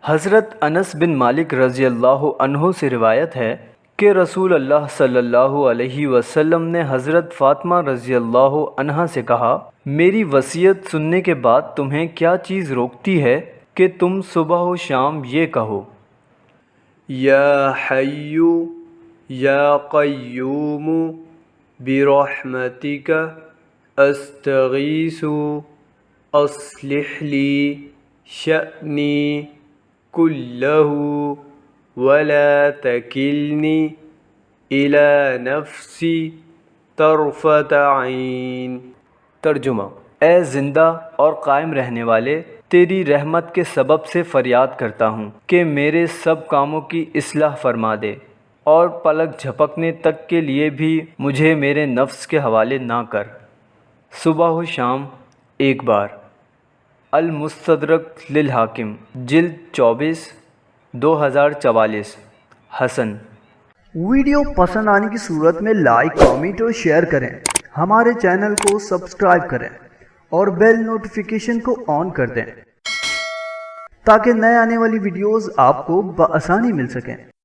حضرت انس بن مالک رضی اللہ عنہ سے روایت ہے کہ رسول اللہ صلی اللہ علیہ وسلم نے حضرت فاطمہ رضی اللہ عنہا سے کہا، میری وصیت سننے کے بعد تمہیں کیا چیز روکتی ہے کہ تم صبح و شام یہ کہو، یا حی یا قیوم برحمتک استغیث اصلح لی شأنی کلہ ولا تکلنی الی نفسی طرفۃ عین۔ ترجمہ: اے زندہ اور قائم رہنے والے، تیری رحمت کے سبب سے فریاد کرتا ہوں کہ میرے سب کاموں کی اصلاح فرما دے، اور پلک جھپکنے تک کے لیے بھی مجھے میرے نفس کے حوالے نہ کر۔ صبح و شام ایک بار۔ المستدرک للحاکم، جلد 24، 2044۔ حسن۔ ویڈیو پسند آنے کی صورت میں لائک، کامنٹ اور شیئر کریں۔ ہمارے چینل کو سبسکرائب کریں اور بیل نوٹیفیکیشن کو آن کر دیں تاکہ نئے آنے والی ویڈیوز آپ کو بآسانی مل سکیں۔